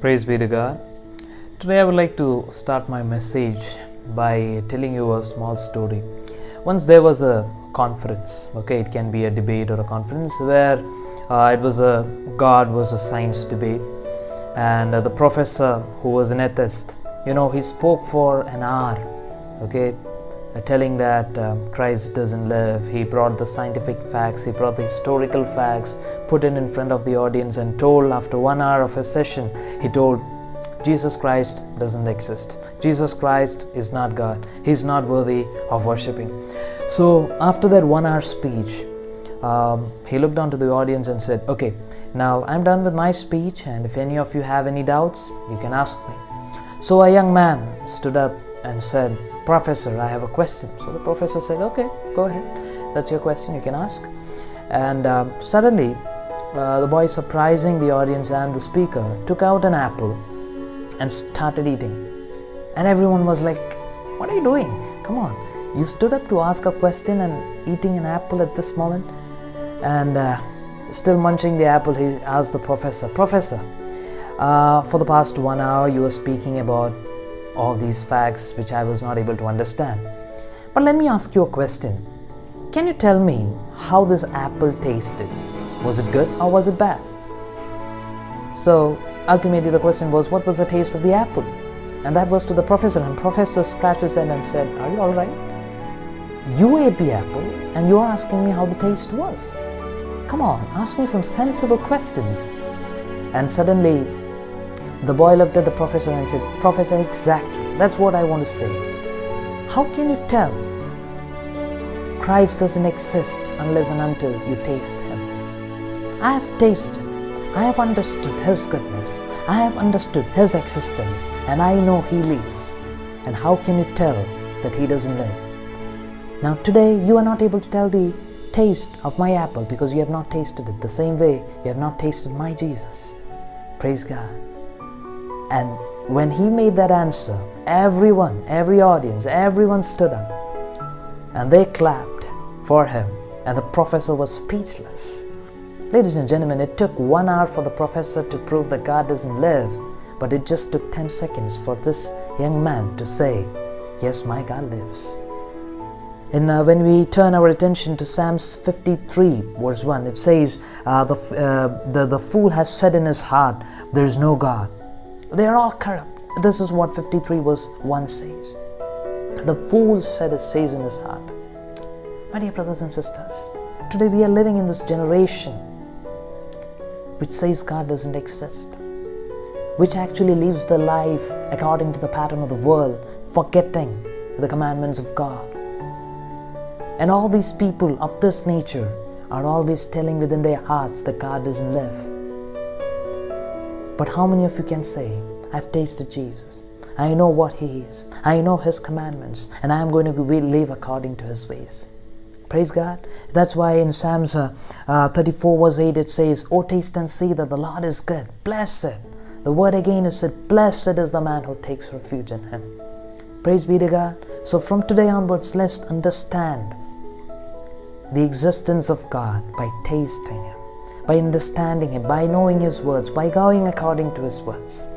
Praise be to God. Today I would like to start my message by telling you a small story. Once there was a conference, it can be a debate or a conference where it was a God versus science debate, and the professor, who was an atheist, he spoke for an hour, telling that Christ doesn't live. He brought the scientific facts, he brought the historical facts, put it in front of the audience, and told, after 1 hour of his session, he told, Jesus Christ doesn't exist. Jesus Christ is not God. He's not worthy of worshipping. So after that 1 hour speech, he looked down to the audience and said, okay, now I'm done with my speech, and if any of you have any doubts, you can ask me. So a young man stood up and said, Professor, I have a question. So the professor said, okay, go ahead. That's your question, you can ask. And suddenly, the boy, surprising the audience and the speaker, took out an apple and started eating. And everyone was like, what are you doing? Come on. You stood up to ask a question and eating an apple at this moment. And still munching the apple, he asked the professor, Professor, for the past 1 hour you were speaking about all these facts which I was not able to understand. But let me ask you a question. Can you tell me how this apple tasted? Was it good or was it bad? So ultimately the question was, what was the taste of the apple? And that was to the professor, and professor scratched his head and said, are you alright? You ate the apple and you are asking me how the taste was. Come on, ask me some sensible questions. And suddenly the boy looked at the professor and said, Professor, exactly, that's what I want to say. How can you tell Christ doesn't exist unless and until you taste Him? I have tasted, I have understood His goodness, I have understood His existence, and I know He lives. And how can you tell that He doesn't live? Now today you are not able to tell the taste of my apple because you have not tasted it. The same way you have not tasted my Jesus. Praise God. And when he made that answer, everyone, every audience, everyone stood up and they clapped for him, and the professor was speechless. Ladies and gentlemen, it took 1 hour for the professor to prove that God doesn't live, but it just took 10 seconds for this young man to say, yes, my God lives. And when we turn our attention to Psalms 53 verse 1, it says, the fool has said in his heart, there is no God. They are all corrupt. This is what 53 verse 1 says. The fool says in his heart. My dear brothers and sisters, today we are living in this generation which says God doesn't exist, which actually lives their life according to the pattern of the world, forgetting the commandments of God. And all these people of this nature are always telling within their hearts that God doesn't live. But how many of you can say, I've tasted Jesus, I know what He is, I know His commandments, and I am going to live according to His ways? Praise God. That's why in Psalms 34 verse 8 it says, oh, taste and see that the Lord is good. Blessed. The word again is said, blessed is the man who takes refuge in Him. Praise be to God. So from today onwards, let's understand the existence of God by tasting Him, by understanding Him, by knowing His words, by going according to His words.